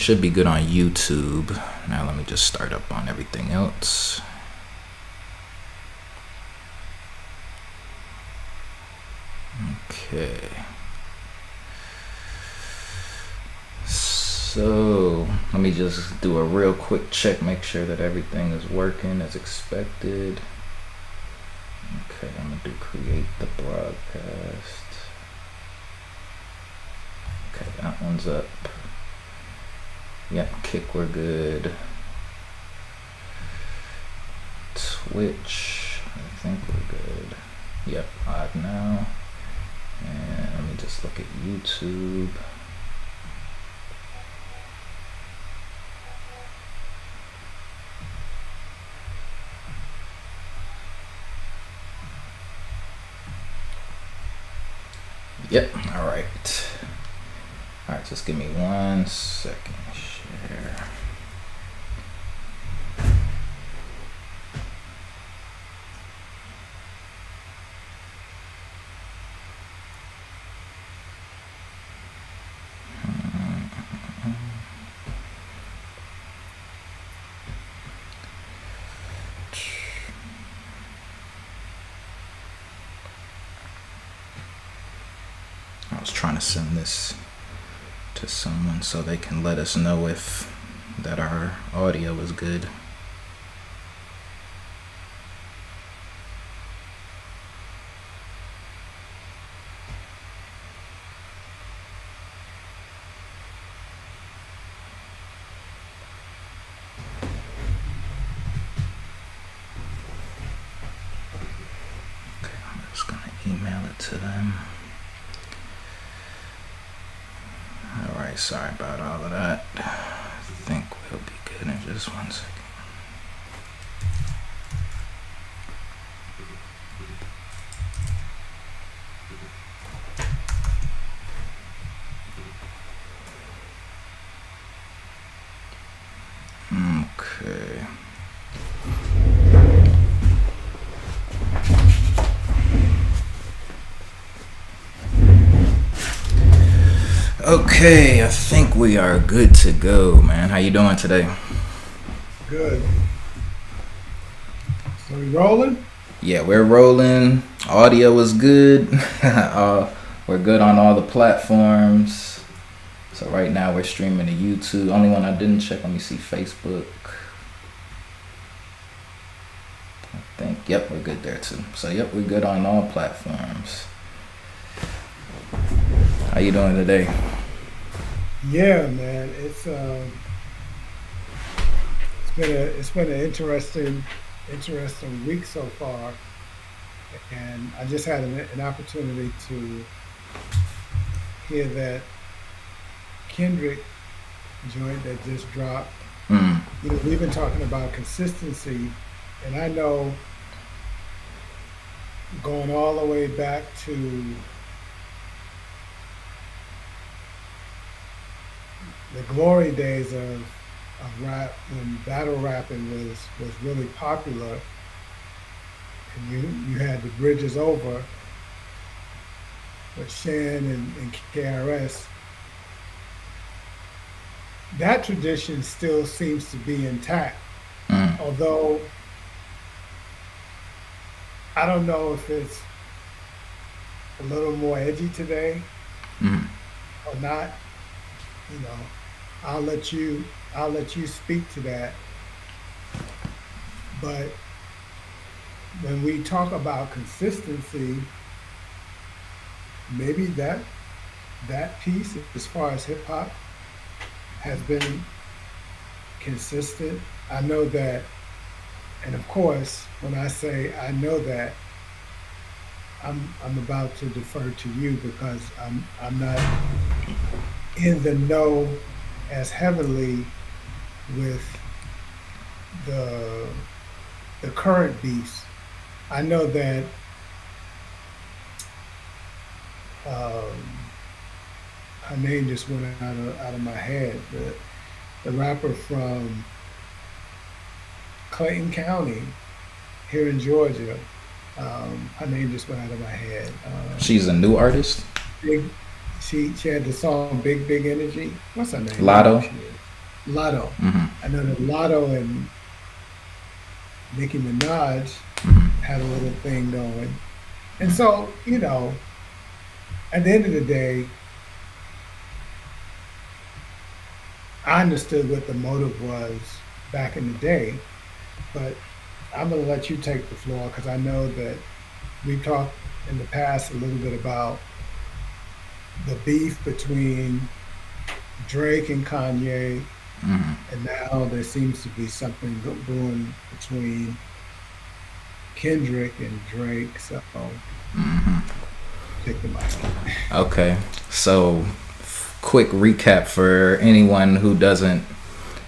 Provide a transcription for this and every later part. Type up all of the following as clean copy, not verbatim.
Should be good on YouTube. Now let me just start up on everything else. Okay. So let me just do a real quick check, make sure that everything is working as expected. Okay, I'm gonna do create the broadcast. Okay, that one's up. Yep, kick, we're good. Twitch, I think we're good. Yep, live now. And let me just look at YouTube. Yep, all right. All right, just give me 1 second. Share. I was trying to send this to someone so they can let us know if that our audio is good. Okay, I'm just gonna email it to them. Alright, sorry about all of that. I think we'll be good in just 1 second. Okay. Okay, I think we are good to go, man. How you doing today? Good. So we rolling? Yeah, we're rolling. Audio is good. We're good on all the platforms. So right now we're streaming to YouTube. Only one I didn't check, let me see, Facebook. I think, yep, we're good there too. So yep, we're good on all platforms. How you doing today? Yeah, man. It's been an interesting week so far, and I just had an opportunity to hear that Kendrick joint that just dropped. Mm, You know, we've been talking about consistency, and I know going all the way back to the glory days of rap when battle rapping was really popular, and you had the bridges over with Shan and KRS. That tradition still seems to be intact, mm, although I don't know if it's a little more edgy today mm. or not. You know, I'll let you I'll let you speak to that. But when we talk about consistency, maybe that piece, as far as hip hop, has been consistent. I know that, and of course, when I say I know that, I'm about to defer to you because I'm not in the know as heavily with the the current beast. I know that um, her name just went out of my head. The rapper from Clayton County here in Georgia. Her name just went out of my head. She's a new artist. Big. She had the song Big Energy. What's her name? I know who Lotto. she is. Lotto. Mm-hmm. I know that Lotto and Nicki Minaj Mm-hmm. had a little thing going. And so, at the end of the day, I understood what the motive was back in the day, but I'm going to let you take the floor because I know that we talked in the past a little bit about the beef between Drake and Kanye, Mm-hmm. and now there seems to be something brewing between Kendrick and Drake. So Mm-hmm. take the mic. Okay. So, quick recap for anyone who doesn't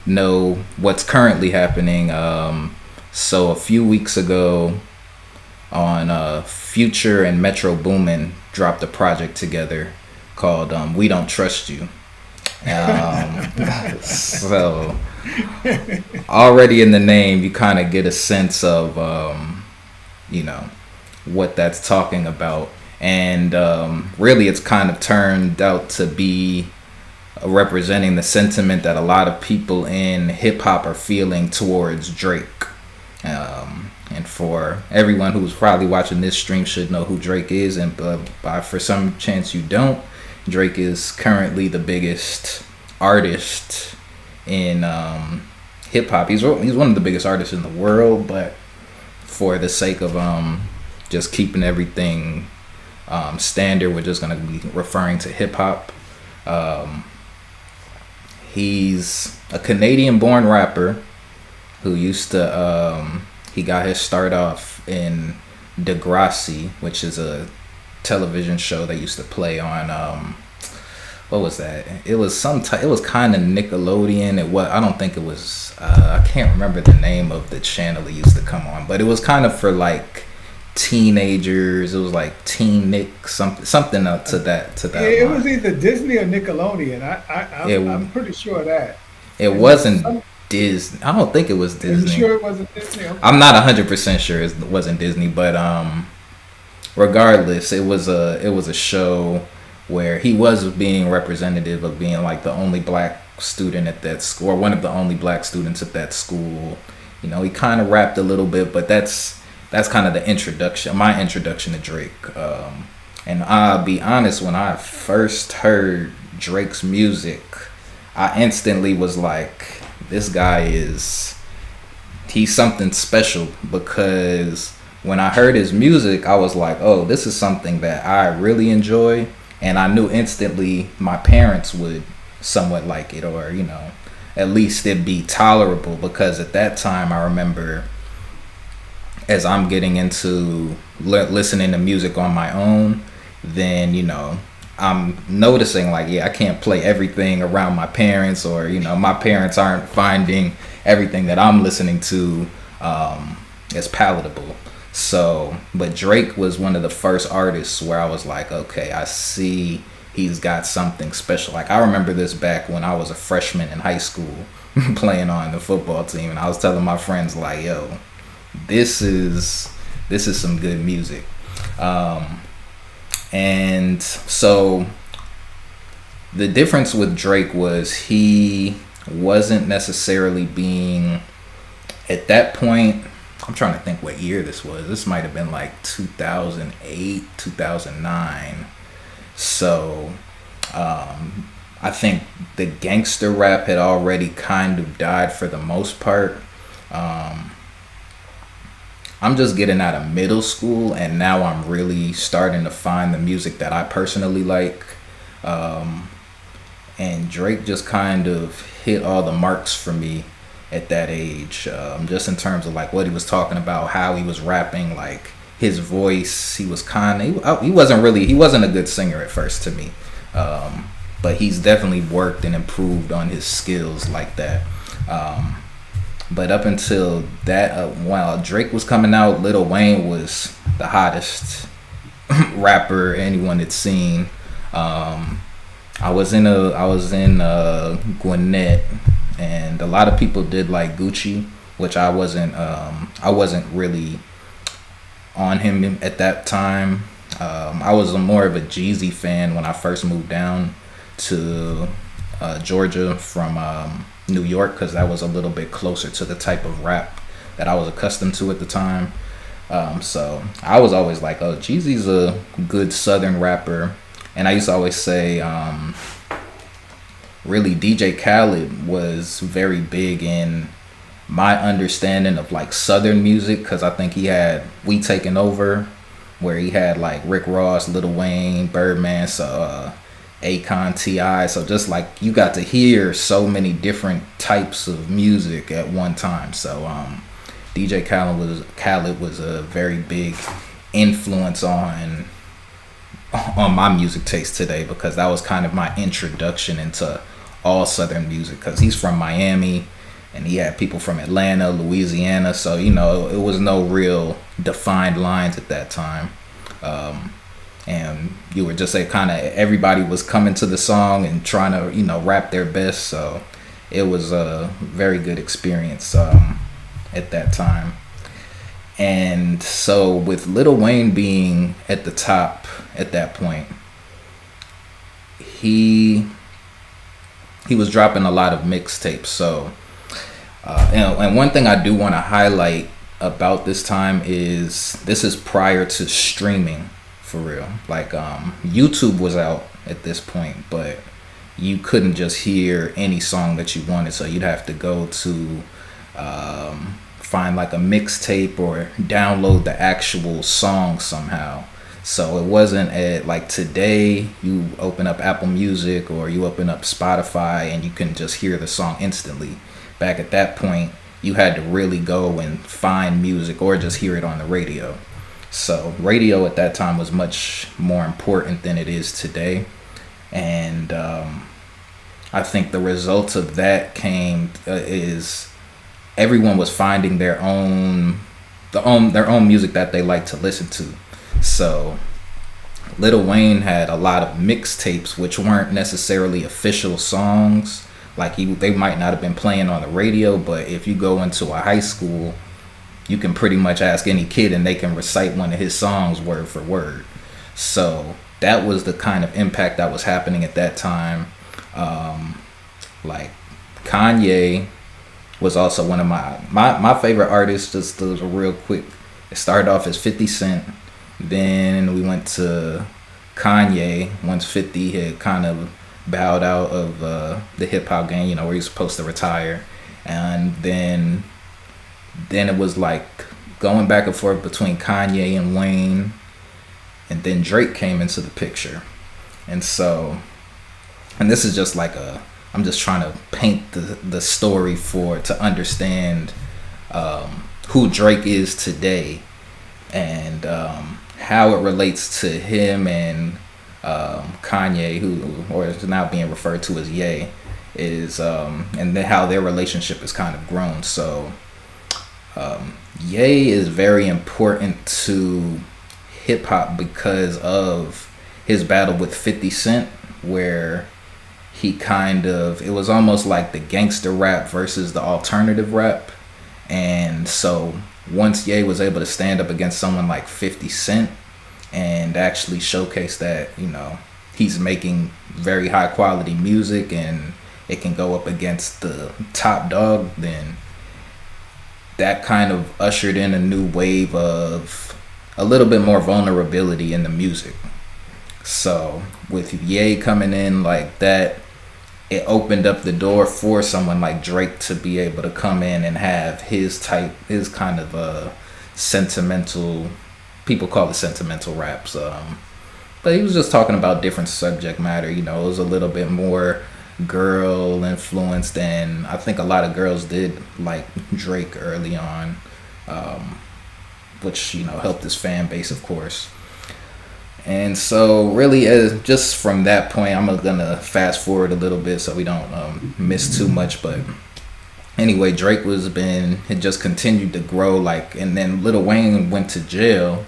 know what's currently happening. So, a few weeks ago, on Future and Metro Boomin dropped a project together called "We Don't Trust You." Um, so, already in the name, you kind of get a sense of you know what that's talking about, and really, it's kind of turned out to be representing the sentiment that a lot of people in hip hop are feeling towards Drake. And for everyone who's probably watching this stream should know who Drake is, and by for some chance you don't, Drake is currently the biggest artist in hip hop. He's one of the biggest artists in the world, but for the sake of just keeping everything standard, we're just gonna be referring to hip hop. Um, he's a Canadian-born rapper who used to he got his start off in Degrassi, which is a television show that used to play on what was that? It was it was kind of Nickelodeon. I don't think it was. I can't remember the name of the channel it used to come on, but it was kind of for like teenagers. It was like Teen Nick something up to Yeah, that it line. was either Disney or Nickelodeon. It I'm pretty sure of that. it And then wasn't some. Disney. I don't think it was Are you Disney. sure it wasn't Disney? I'm Okay. not 100% sure it wasn't Disney, but regardless, it was a show where he was being representative of being like the only black student at that school, or one of the only black students at that school. He kind of rapped a little bit, but that's kind of the introduction, my introduction to Drake. And I'll be honest, when I first heard Drake's music, I instantly was like, this guy he's something special, because when I heard his music, I was like, oh, this is something that I really enjoy. And I knew instantly my parents would somewhat like it, or, at least it'd be tolerable, because at that time I remember, as I'm getting into listening to music on my own, then, I'm noticing like, yeah, I can't play everything around my parents, or, my parents aren't finding everything that I'm listening to as palatable. So, but Drake was one of the first artists where I was like, okay, I see he's got something special. Like, I remember this back when I was a freshman in high school playing on the football team, and I was telling my friends like, yo, this is some good music. And so the difference with Drake was he wasn't necessarily being, at that point, I'm trying to think what year this was. This might have been like 2008, 2009. So I think the gangster rap had already kind of died for the most part. Um, I'm just getting out of middle school, and now I'm really starting to find the music that I personally like. Um, and Drake just kind of hit all the marks for me at that age, just in terms of like what he was talking about, how he was rapping, like his voice. He was he wasn't a good singer at first to me, but he's definitely worked and improved on his skills like that. Um, but up until that, while Drake was coming out, Lil Wayne was the hottest rapper anyone had seen. Um, I was in Gwinnett, and a lot of people did like Gucci, which I wasn't. I wasn't really on him at that time. I was more of a Jeezy fan when I first moved down to Georgia from New York, because that was a little bit closer to the type of rap that I was accustomed to at the time. So I was always like, oh, Jeezy's a good Southern rapper. And I used to always say, really, DJ Khaled was very big in my understanding of like Southern music, because I think he had We Taking Over, where he had like Rick Ross, Lil Wayne, Birdman, so Akon, T.I. So just like you got to hear so many different types of music at one time. So DJ Khaled was a very big influence on my music taste today, because that was kind of my introduction into all Southern music, because he's from Miami and he had people from Atlanta, Louisiana, so you know it was no real defined lines at that time. And you were just like kind of everybody was coming to the song and trying to, you know, rap their best, so it was a very good experience at that time. And so with Lil Wayne being at the top at that point, he was dropping a lot of mixtapes. So and one thing I do want to highlight about this time is this is prior to streaming, for real. Like YouTube was out at this point, but you couldn't just hear any song that you wanted, so you'd have to go to find like a mixtape or download the actual song somehow. So it wasn't like today you open up Apple Music or you open up Spotify and you can just hear the song instantly. Back at that point, you had to really go and find music or just hear it on the radio. So radio at that time was much more important than it is today. And I think the results of that is everyone was finding their own music that they like to listen to. So Lil Wayne had a lot of mixtapes which weren't necessarily official songs. Like they might not have been playing on the radio, but if you go into a high school, you can pretty much ask any kid and they can recite one of his songs word for word. So that was the kind of impact that was happening at that time. Like Kanye was also one of my favorite artists. Just a real quick, it started off as 50 Cent. Then we went to Kanye once 50 had kind of bowed out of the hip hop game, you know, where he was supposed to retire. And then it was like going back and forth between Kanye and Wayne. And then Drake came into the picture. And so, and this is just like I'm just trying to paint the story to understand who Drake is today, and how it relates to him and Kanye, who is now being referred to as Ye, and then how their relationship has kind of grown. So Ye is very important to hip hop because of his battle with 50 Cent, where it was almost like the gangster rap versus the alternative rap. And so once Ye was able to stand up against someone like 50 Cent and actually showcase that, you know, he's making very high quality music and it can go up against the top dog, then that kind of ushered in a new wave of a little bit more vulnerability in the music. So with Ye coming in like that, it opened up the door for someone like Drake to be able to come in and have his kind of sentimental, people call it sentimental raps. But he was just talking about different subject matter, you know, it was a little bit more girl influenced, and I think a lot of girls did like Drake early on, which, you know, helped his fan base, of course. And so really, just from that point, I'm gonna fast forward a little bit so we don't miss too much. But anyway, Drake had just continued to grow, like, and then Lil Wayne went to jail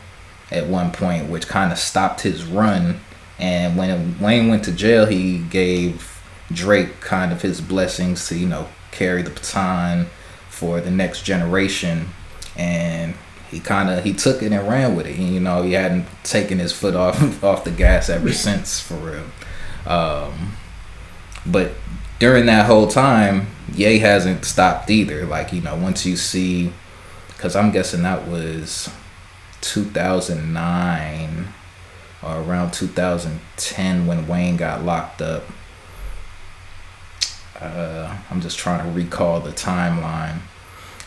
at one point, which kind of stopped his run. And when Wayne went to jail, he gave Drake kind of his blessings to, you know, carry the baton for the next generation. And he took it and ran with it. You know, he hadn't taken his foot off the gas ever since, for real. But during that whole time, Ye hasn't stopped either. Like, once you see, because I'm guessing that was 2009 or around 2010 when Wayne got locked up. I'm just trying to recall the timeline.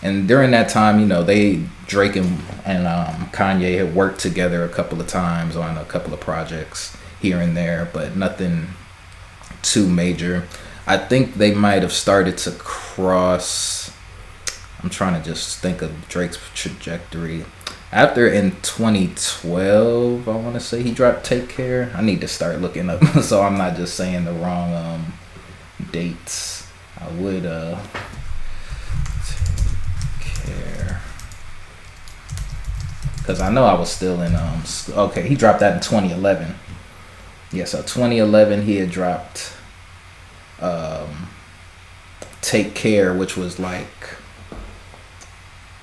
And during that time, Drake and Kanye had worked together a couple of times on a couple of projects here and there, but nothing too major. I think they might have started to cross. I'm trying to just think of Drake's trajectory. After in 2012, I want to say he dropped Take Care. I need to start looking up so I'm not just saying the wrong dates. I would Take Care, because I know I was still in okay, he dropped that in 2011. Yeah, so 2011 he had dropped Take Care, which was like,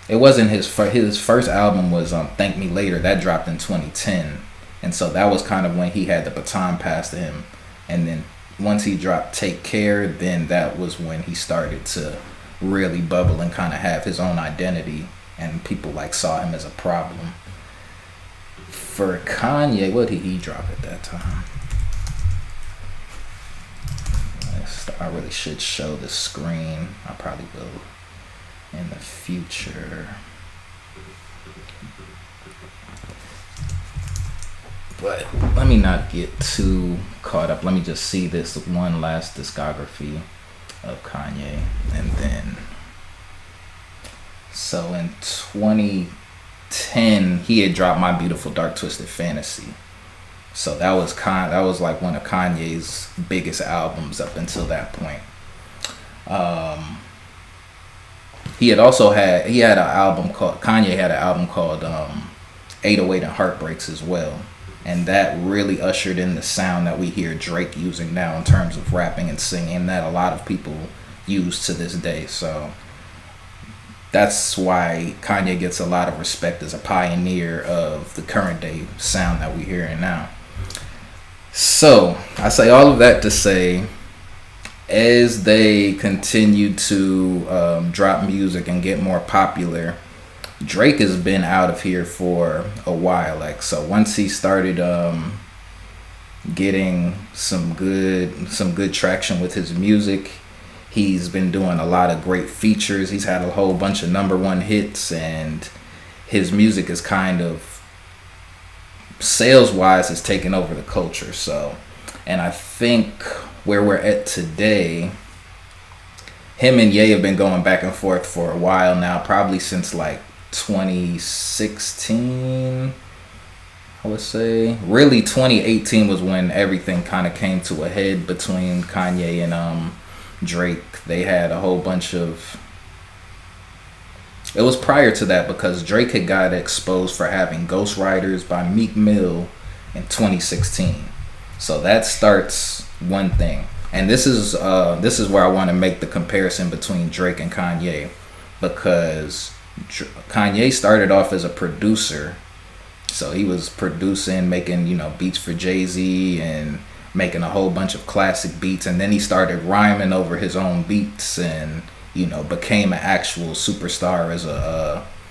it wasn't his first album was Thank Me Later. That dropped in 2010, and so that was kind of when he had the baton passed to him. And then once he dropped Take Care, then that was when he started to really bubble and kind of have his own identity, and people like saw him as a problem. For Kanye, what did he drop at that time? I really should show the screen. I probably will in the future. But let me not get too caught up. Let me just see this one last discography of Kanye. And then, so in 2010, he had dropped My Beautiful Dark Twisted Fantasy. So that was like one of Kanye's biggest albums up until that point. Kanye had an album called 808 and Heartbreaks as well. And that really ushered in the sound that we hear Drake using now in terms of rapping and singing, that a lot of people use to this day. So that's why Kanye gets a lot of respect as a pioneer of the current day sound that we're hearing now. So I say all of that to say, as they continue to drop music and get more popular, Drake has been out of here for a while. Like, so once he started getting some good traction with his music, he's been doing a lot of great features. He's had a whole bunch of #1 hits, and his music is kind of, sales wise, has taken over the culture. So, and I think where we're at today, him and Ye have been going back and forth for a while now, probably since like 2016, I would say. Really 2018 was when everything kind of came to a head between Kanye and Drake. They had a whole bunch of, it was prior to that, because Drake had got exposed for having ghostwriters by Meek Mill in 2016. So that starts one thing. And this is where I want to make the comparison between Drake and Kanye, because Kanye started off as a producer. So he was producing, making, beats for Jay-Z and making a whole bunch of classic beats, and then he started rhyming over his own beats and became an actual superstar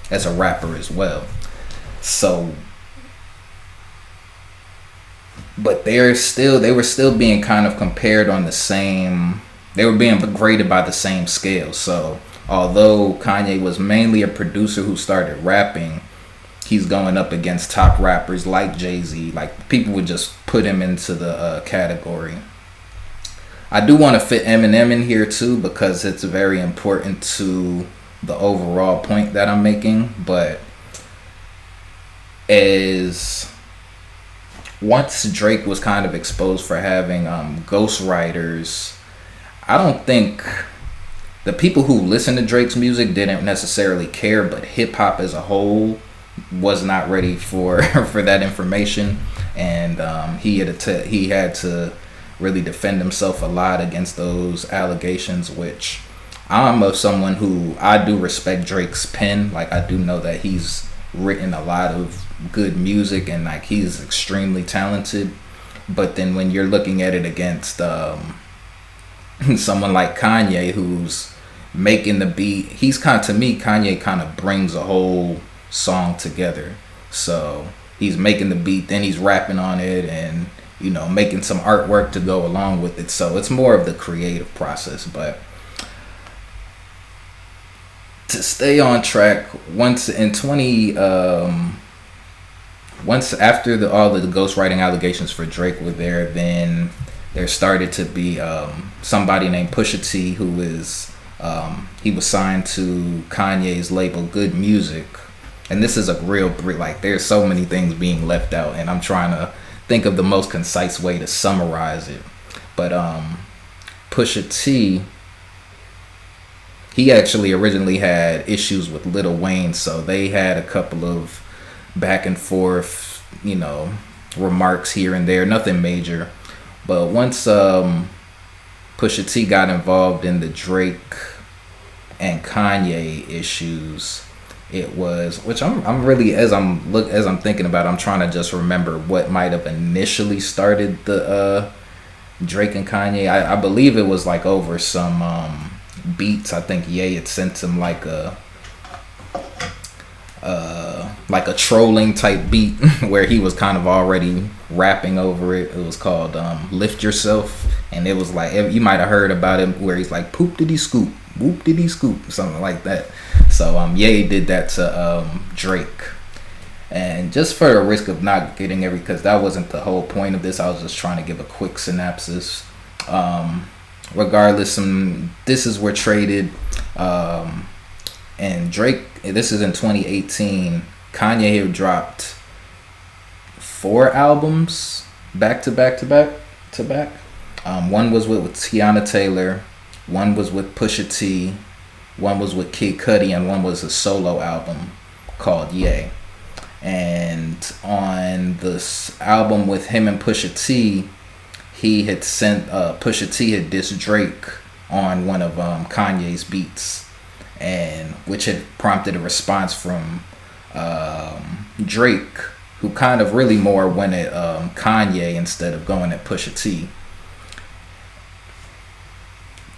as a rapper as well. So, but they were still being kind of compared on the same, they were being graded by the same scale. So although Kanye was mainly a producer who started rapping, he's going up against top rappers like Jay-Z. Like, people would just put him into the category. I do want to fit Eminem in here too, because it's very important to the overall point that I'm making. But as once Drake was kind of exposed for having ghostwriters, I don't think the people who listen to Drake's music didn't necessarily care, but hip hop as a whole was not ready for for that information, and he had to really defend himself a lot against those allegations, which I'm of someone who, I do respect Drake's pen. Like, I do know that he's written a lot of good music and like he's extremely talented. But then when you're looking at it against someone like Kanye, who's making the beat. He's kind to me, Kanye kind of brings a whole song together. So he's making the beat, then he's rapping on it, and making some artwork to go along with it. So it's more of the creative process. But to stay on track, once in 20 once after all of the ghostwriting allegations for Drake were there, then there started to be somebody named Pusha T, who is he was signed to Kanye's label Good Music. And this is a real, like, there's so many things being left out, and I'm trying to think of the most concise way to summarize it. But Pusha T, he actually originally had issues with Lil Wayne, so they had a couple of back and forth, remarks here and there, nothing major. But once Pusha T got involved in the Drake and Kanye issues, it was, which I'm really, as I'm thinking about it, I'm trying to just remember what might have initially started the Drake and Kanye. I believe it was like over some beats. I think Ye had sent him like a trolling type beat where he was kind of already rapping over it. It was called Lift Yourself, and it was like, you might have heard about it where he's like poop diddy scoop, whoop diddy scoop, something like that. So Ye did that to Drake. And just for the risk of not getting because that wasn't the whole point of this, I was just trying to give a quick synopsis. Regardless, this is where traded, and Drake, this is in 2018, Kanye had dropped 4 albums back to back. One was with Tiana Taylor, one was with Pusha T, one was with Kid Cudi, and one was a solo album called Ye. And on this album with him and Pusha T, he had sent Pusha T had dissed Drake on one of Kanye's beats, and which had prompted a response from Drake, who kind of really more went at Kanye instead of going at Pusha T.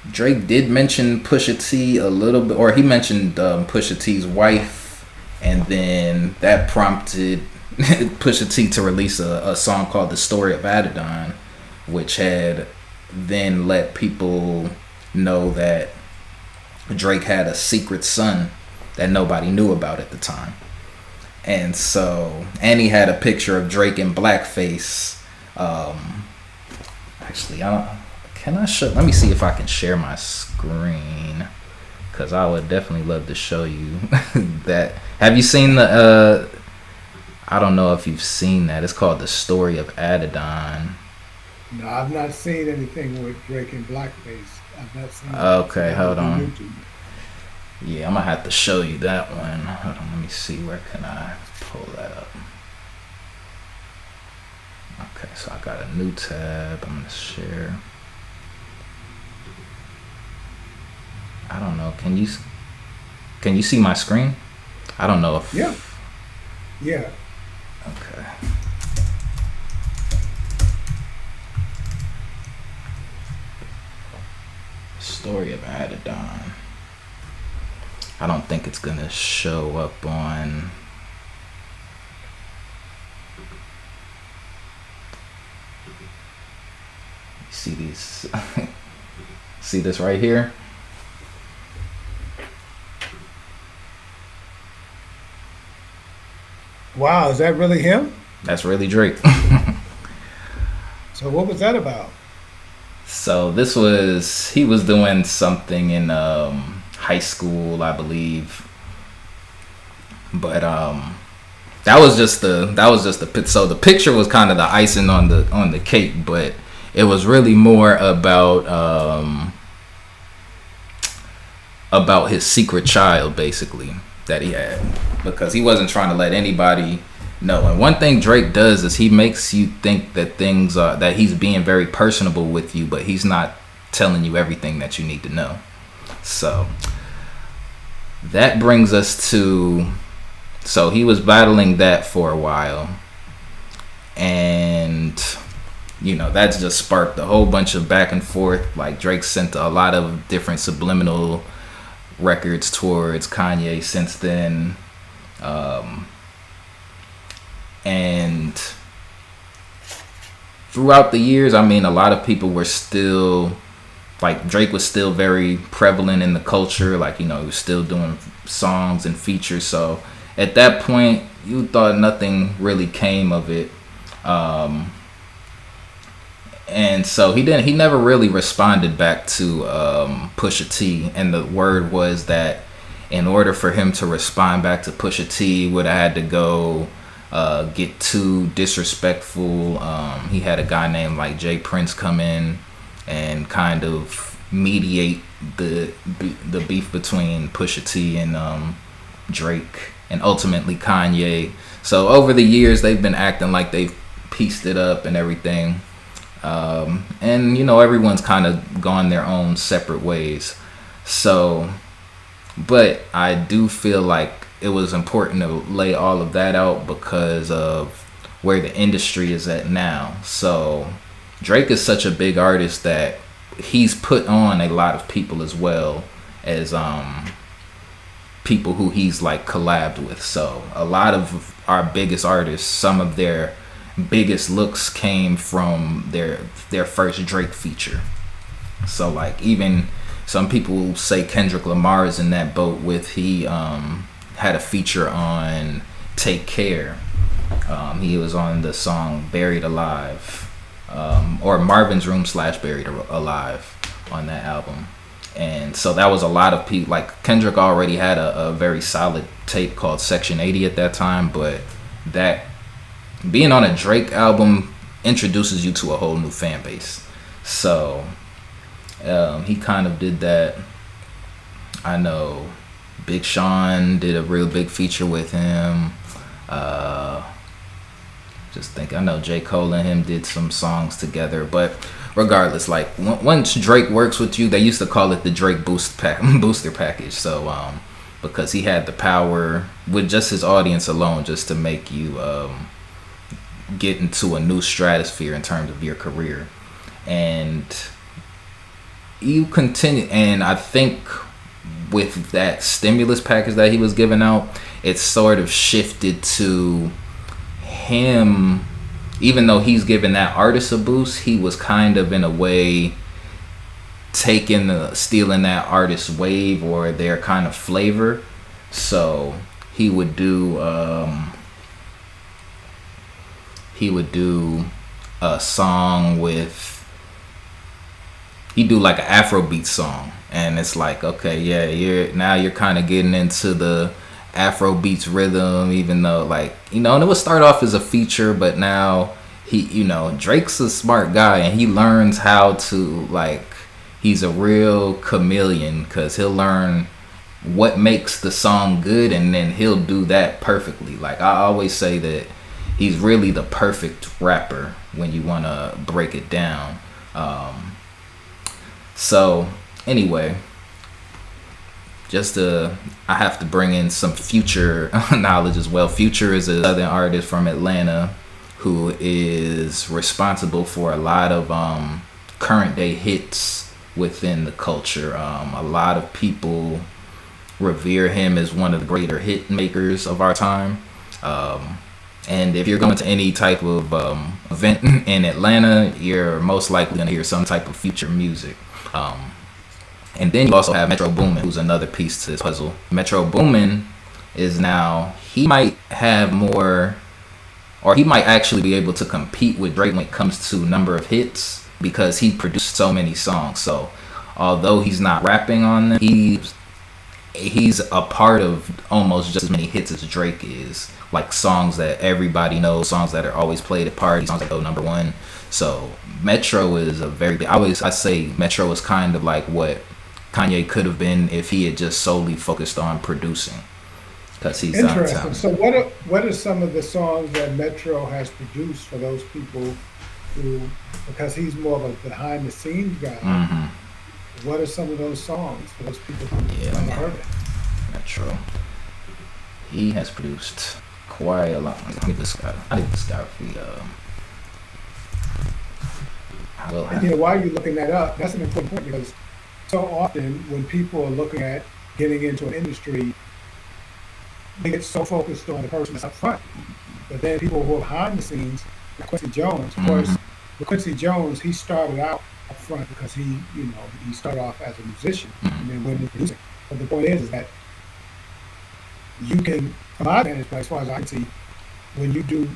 Drake did mention Pusha T a little bit, or he mentioned Pusha T's wife, and then that prompted Pusha T to release a song called The Story of Adidon, which had then let people know that Drake had a secret son that nobody knew about at the time. And so, and he had a picture of Drake in blackface. Actually, let me see if I can share my screen, because I would definitely love to show you that. Have you seen I don't know if you've seen that. It's called The Story of Adidon. No, I've not seen anything with Drake in blackface. I've not seen Okay, hold on. Yeah, I'm going to have to show you that one. Hold on, let me see. Where can I pull that up? Okay, so I got a new tab. I'm going to share. I don't know. Can you see my screen? I don't know if... Yeah. Okay. Story of Adidon. I don't think it's gonna show up on. See these? See this right here? Wow, is that really him? That's really Drake. So what was that about? So he was doing something in high school, I believe. But that was just the so the picture was kind of the icing on the cake, but it was really more about his secret child, basically, that he had, because he wasn't trying to let anybody know. And one thing Drake does is he makes you think that things are, that he's being very personable with you, but he's not telling you everything that you need to know. So that brings us to, so he was battling that for a while, and that's just sparked a whole bunch of back and forth. Like, Drake sent a lot of different subliminal records towards Kanye since then. Um, and throughout the years, I mean, a lot of people were still, like, Drake was still very prevalent in the culture. Like, you know, he was still doing songs and features. So at that point, you thought nothing really came of it. Um, and so he never really responded back to Pusha T. And the word was that in order for him to respond back to Pusha T, would have had to go get too disrespectful. He had a guy named like Jay Prince come in and kind of mediate the beef between Pusha T and Drake, and ultimately Kanye. So over the years, they've been acting like they've pieced it up and everything. And you know, everyone's kind of gone their own separate ways. So, but I do feel like it was important to lay all of that out because of where the industry is at now. So Drake is such a big artist that he's put on a lot of people as well as people who he's like collabed with. So a lot of our biggest artists, some of their biggest looks came from their first Drake feature. So like even some people say Kendrick Lamar is in that boat with he had a feature on Take Care. He was on the song Buried Alive, or Marvin's Room / Buried Alive on that album. And so that was a lot of people. Like Kendrick already had a very solid tape called Section 80 at that time, but that being on a Drake album introduces you to a whole new fan base. So he kind of did that. I know Big Sean did a real big feature with him. I know J. Cole and him did some songs together. But regardless, like once Drake works with you, they used to call it the Drake booster package. So because he had the power with just his audience alone, just to make you get into a new stratosphere in terms of your career. And you continue, and I think with that stimulus package that he was giving out, it sort of shifted to him. Even though he's giving that artist a boost, he was kind of in a way stealing that artist's wave or their kind of flavor. So he would do a song with, he'd do like an Afrobeat song, and it's like, okay, yeah, you're kind of getting into the Afrobeats rhythm, even though, like, you know, and it would start off as a feature, but now Drake's a smart guy, and he learns how to, like, he's a real chameleon, because he'll learn what makes the song good, and then he'll do that perfectly. Like, I always say that he's really the perfect rapper when you want to break it down. So anyway, I have to bring in some Future knowledge as well. Future is a southern artist from Atlanta who is responsible for a lot of current day hits within the culture. A lot of people revere him as one of the greater hit makers of our time. And if you're going to any type of event in Atlanta, you're most likely going to hear some type of Future music. And then you also have Metro Boomin, who's another piece to this puzzle. Metro Boomin is now, he might have more, or he might actually be able to compete with Drake when it comes to number of hits, because he produced so many songs. So although he's not rapping on them, he's a part of almost just as many hits as Drake is. Like songs that everybody knows, songs that are always played at parties, songs that go number one. So Metro is a very big, I say Metro is kind of like what Kanye could have been if he had just solely focused on producing, because he's interesting. So what are some of the songs that Metro has produced for those people who, because he's more of a behind the scenes guy? Mm-hmm. What are some of those songs for those people who haven't heard it? Metro, he has produced quite a lot. I think this guy while you're looking that up, that's an important point, because so often when people are looking at getting into an industry, they get so focused on the person that's up front. But then people who are behind the scenes, like Quincy Jones, of Mm-hmm. course, with Quincy Jones, he started out up front because he started off as a musician and then went into producing. But the point is that you can, from my vantage point, as far as I can see, when you do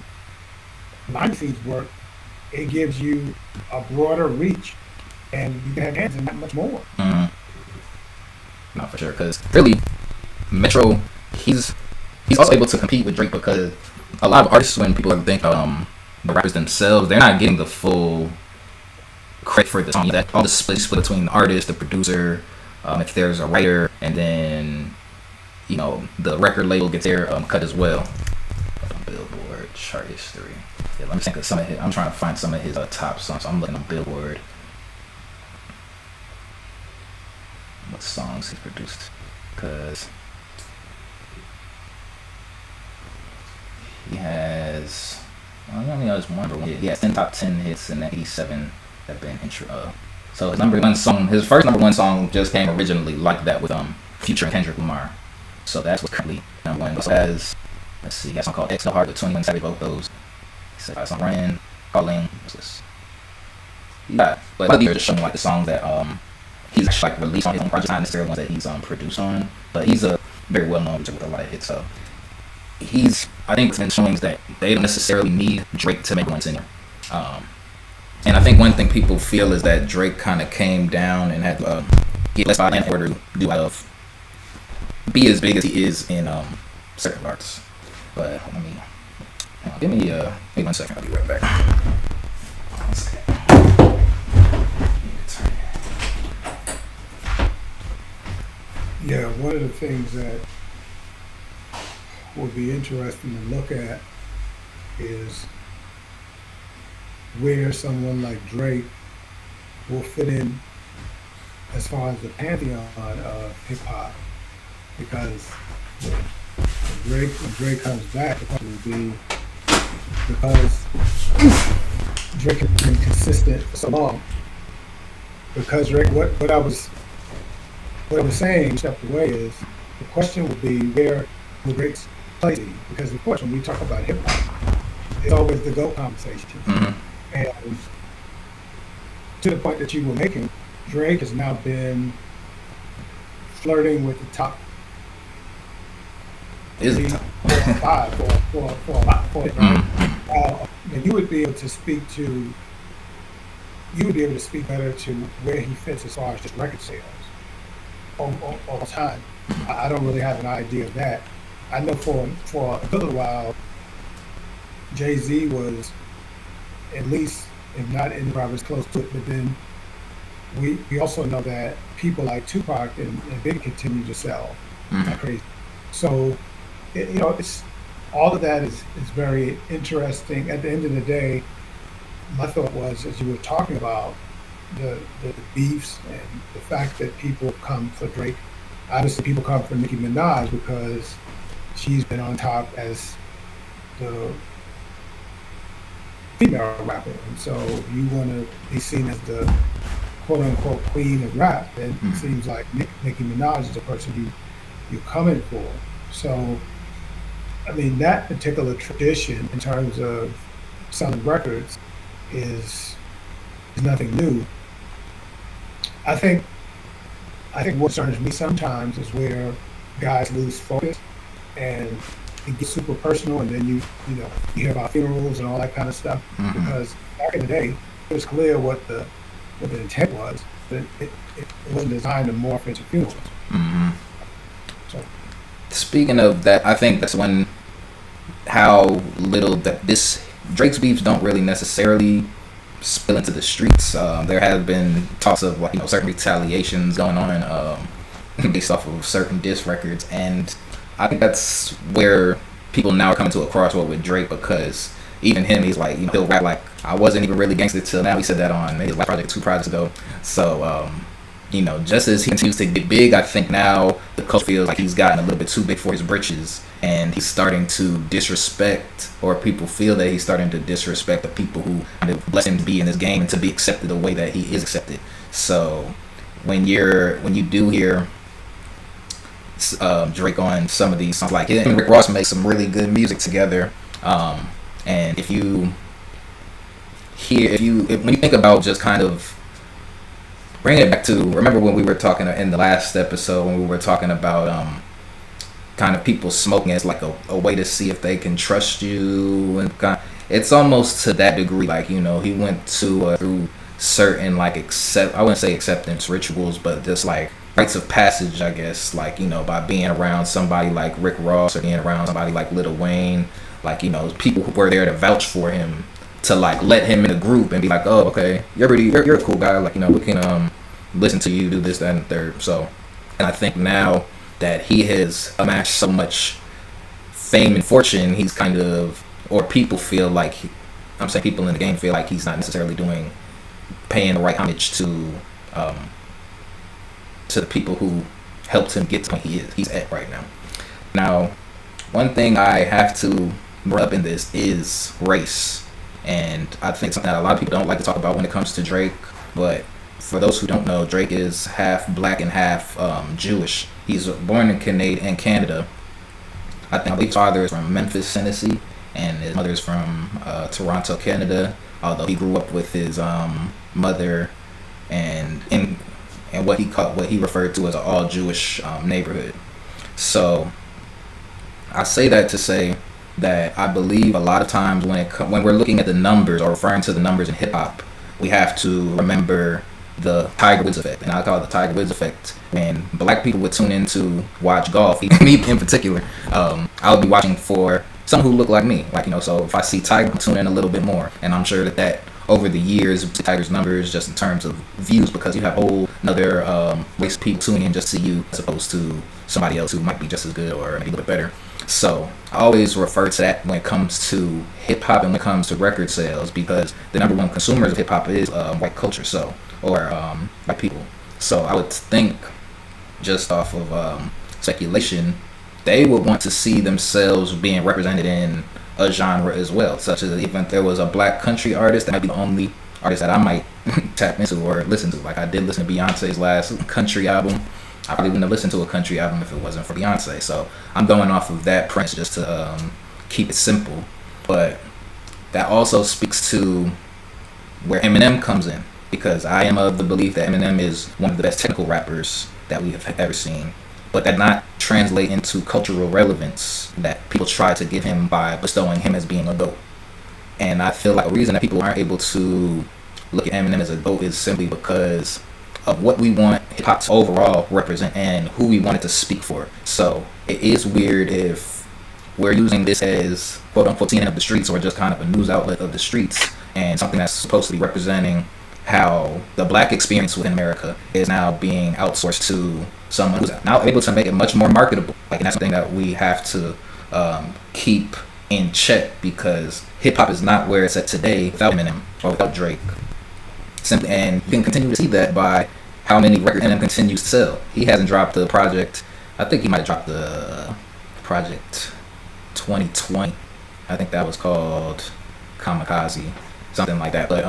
behind the scenes work, it gives you a broader reach and you can have hands in that much more. Mm-hmm. No, for sure. Because really, Metro, he's also able to compete with Drake because a lot of artists, when people think the rappers themselves, they're not getting the full credit for the song. That all the split between the artist, the producer, if there's a writer, and then the record label gets their cut as well. Billboard chart history. Yeah, let me think of some of his. I'm trying to find some of his top songs. So I'm looking on Billboard. What songs he produced? Because he has. Well, I mean, there's one. He has 10 top 10 hits and 87 that been intro. So his number one song, his first number one song, just came originally like that with Future and Kendrick Lamar. So that's what's currently number one. He also has, let's see, he has a song called X No Heart with 21 Savage vocals. He said a song Running, Calling. What's this? Yeah, but a lot of these are just showing like the songs that he's actually like released on his own project, not necessarily ones that he's produced on. But he's a very well known producer with a lot of hits. So I think it's been showing that they don't necessarily need Drake to make one singer. And I think one thing people feel is that Drake kind of came down and had to get less by in order to do out of be as big as he is in certain arts. But let me give me wait 1 second. I'll be right back. 1 second. Yeah, one of the things that would be interesting to look at is where someone like Drake will fit in as far as the pantheon of hip hop. Because when Drake comes back, the question will be because Drake has been consistent for so long. Because Drake, what I was saying, stepped away, is the question would be where will Drake's place be? Because of course, when we talk about hip hop, it's always the GOAT conversation. Mm-hmm. And to the point that you were making, Drake has now been flirting with the top Is three, it? 4, 5 for a lot. And you would be able to speak better to where he fits as far as just record sales over time. I don't really have an idea of that. I know for a little while, Jay-Z was at least, if not in probably close to it, but then we also know that people like Tupac and Biggie continue to sell like crazy. So, it's all of that is very interesting. At the end of the day, my thought was, as you were talking about the beefs and the fact that people come for Drake, obviously people come for Nicki Minaj because she's been on top as the female rapper, and so if you want to be seen as the quote-unquote queen of rap, then it seems like Nicki Minaj is the person you're coming for. So, I mean, that particular tradition in terms of selling records is nothing new. I think what concerns me sometimes is where guys lose focus and it gets super personal, and then you hear about funerals and all that kind of stuff. Because back in the day, it was clear what the intent was, but it wasn't designed to morph into funerals. So, Speaking of that, I think that's how little that this Drake's beefs don't really necessarily spill into the streets. There have been talks of certain retaliations going on based off of certain diss records, and I think that's where people now are coming to a crossroad with Drake, because even him, he's like, he'll rap like, I wasn't even really gangster till now. He said that on maybe his last project 2 projects ago. So just as he continues to get big, I think now the culture feels like he's gotten a little bit too big for his britches, and he's starting to disrespect, or people feel that he's starting to disrespect the people who bless him to be in this game and to be accepted the way that he is accepted. So when you do hear Drake on some of these songs. Like him and Rick Ross make some really good music together. And if you hear, when you think about just kind of bringing it back to, remember when we were talking in the last episode when we were talking about kind of people smoking as like a way to see if they can trust you, and it's almost to that degree. Like, you know, he went to through certain like I wouldn't say acceptance rituals, but just like rites of passage, I guess. Like, you know, by being around somebody like Rick Ross or being around somebody like Lil Wayne, like, you know, people who were there to vouch for him, to like let him in a group and be like, oh, okay, you're a cool guy. Like, you know, we can listen to you, do this, that, and the third. So, and I think now that he has amassed so much fame and fortune, he's kind of, or people feel like, I'm saying people in the game feel like he's not necessarily paying the right homage to the people who helped him get to where he's at right now. Now, one thing I have to bring up in this is race, and I think something that a lot of people don't like to talk about when it comes to Drake. But for those who don't know, Drake is half black and half Jewish. He's born in Canada. I believe his father is from Memphis, Tennessee, and his mother is from Toronto, Canada. Although he grew up with his mother and in what he referred to as an all Jewish neighborhood. So I say that to say that I believe a lot of times when we're looking at the numbers or referring to the numbers in hip hop, we have to remember the Tiger Woods effect, and I call it the Tiger Woods effect. When black people would tune in to watch golf, me in particular, I would be watching for someone who looked like me. Like, you know, so if I see Tiger, I tune in a little bit more, and I'm sure that over the years, Tiger's numbers, just in terms of views, because you have a whole another race of people tuning in just to you, as opposed to somebody else who might be just as good or maybe a little bit better. So I always refer to that when it comes to hip hop and when it comes to record sales, because the number one consumers of hip hop is white culture, or white people. So I would think, just off of speculation, they would want to see themselves being represented in a genre as well, such as even if there was a black country artist, that might be the only artist that I might tap into or listen to. Like, I did listen to Beyonce's last country album. I probably wouldn't have listened to a country album if it wasn't for Beyonce. So I'm going off of that premise just to keep it simple. But that also speaks to where Eminem comes in, because I am of the belief that Eminem is one of the best technical rappers that we have ever seen, but that not translate into cultural relevance that people try to give him by bestowing him as being a GOAT. And I feel like the reason that people aren't able to look at Eminem as a GOAT is simply because of what we want hip hop to overall represent and who we want it to speak for. So it is weird if we're using this as quote unquote CNN of the streets, or just kind of a news outlet of the streets, and something that's supposed to be representing how the black experience within America is now being outsourced to someone who's now able to make it much more marketable. Like, and that's something that we have to keep in check, because hip hop is not where it's at today without Eminem or without Drake. Simply, and you can continue to see that by how many records Eminem continues to sell. He hasn't dropped the project. I think he might have dropped the project 2020. I think that was called Kamikaze, something like that. But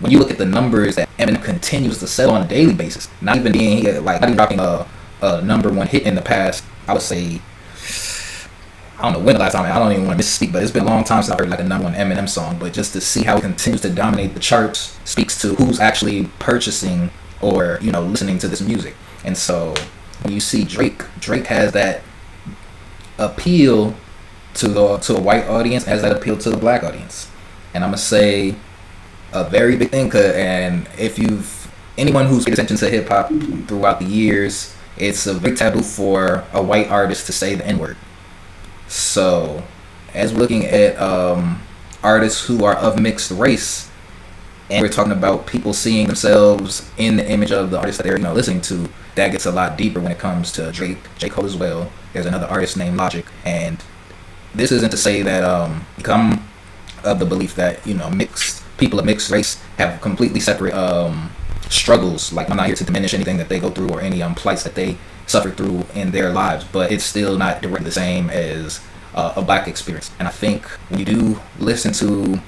when you look at the numbers that Eminem continues to sell on a daily basis, not even dropping a number one hit in the past, I would say, I don't know when the last time, I don't even want to misspeak, but it's been a long time since I heard like a number one Eminem song. But just to see how he continues to dominate the charts speaks to who's actually purchasing or, you know, listening to this music. And so when you see Drake has that appeal to a white audience, has that appeal to the black audience. And I'm gonna say a very big thing, and if anyone who's paid attention to hip hop throughout the years, it's a big taboo for a white artist to say the N-word. So, as we're looking at artists who are of mixed race, and we're talking about people seeing themselves in the image of the artist that they're, you know, listening to, that gets a lot deeper when it comes to Drake, J. Cole as well. There's another artist named Logic, and this isn't to say that I'm of the belief that, you know, people of mixed race have completely separate struggles. Like, I'm not here to diminish anything that they go through or any plights that they suffer through in their lives, but it's still not directly the same as a black experience. And I think when you do listen to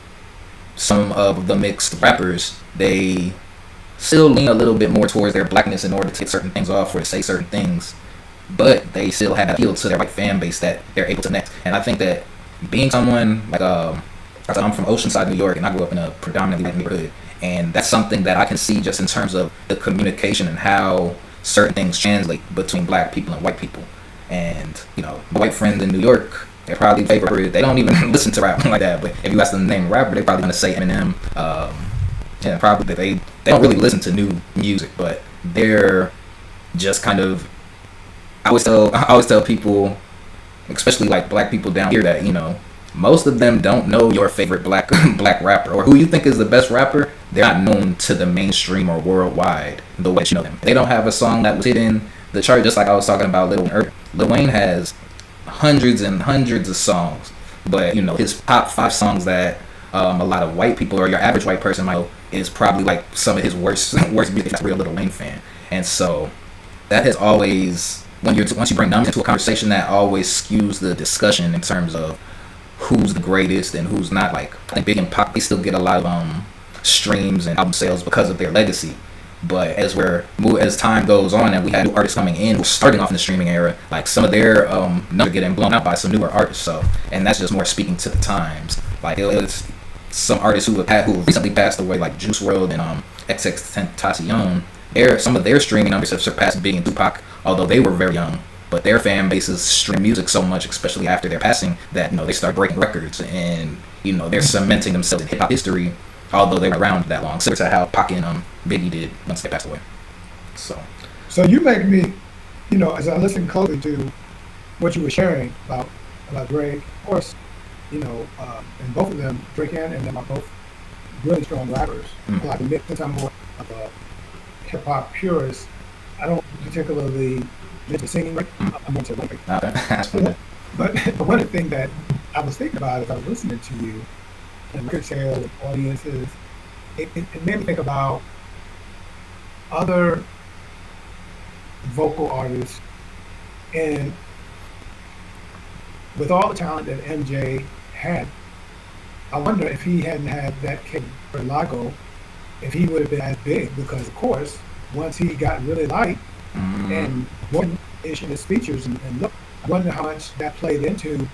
some of the mixed rappers, they still lean a little bit more towards their blackness in order to take certain things off or to say certain things but they still have appeal to their like fan base that they're able to connect. And I think that being someone like I'm from Oceanside, New York, and I grew up in a predominantly white neighborhood, and that's something that I can see just in terms of the communication and how certain things translate between black people and white people. And my white friends in New York, their probably favorite, they don't even listen to rap like that. But if you ask them to name a rapper, they're probably gonna say Eminem. Yeah, probably they don't really listen to new music, but they're just kind of. I always tell people, especially like black people down here, that most of them don't know your favorite black black rapper or who you think is the best rapper. They're not known to the mainstream or worldwide the way that you know them. They don't have a song that was hitting the chart, just like I was talking about Lil Wayne earlier. Lil Wayne has hundreds and hundreds of songs, but his top 5 songs that a lot of white people or your average white person might know is probably like some of his worst music. That's a real Lil Wayne fan, and so that has always once you bring numbers into a conversation, that always skews the discussion in terms of who's the greatest and who's not. Like I think Big and Pac, they still get a lot of streams and album sales because of their legacy. But as time goes on and we have new artists coming in, starting off in the streaming era, like some of their numbers are getting blown out by some newer artists. So, and that's just more speaking to the times. Like it's some artists who recently passed away, like Juice WRLD and XXXTentacion. Some of their streaming numbers have surpassed Big and Tupac, although they were very young. But their fan bases stream music so much, especially after their passing, that they start breaking records and they're cementing themselves in hip hop history, although they were around that long. Similar to how Pac and Biggie did once they passed away. So you make me, as I listen closely to what you were sharing about Drake, of course, and both of them, Drake and them, are both really strong rappers. Mm-hmm. Like since I'm more of a hip hop purist, I don't particularly into singing. Right? I'm more into rapping. Okay. But one of the things that I was thinking about as I was listening to you and record sale with audiences, it made me think about other vocal artists, and with all the talent that MJ had, I wonder if he hadn't had that Kid Lago, if he would have been as big, because of course once he got really light and one issue his features and look, I wonder how much that played into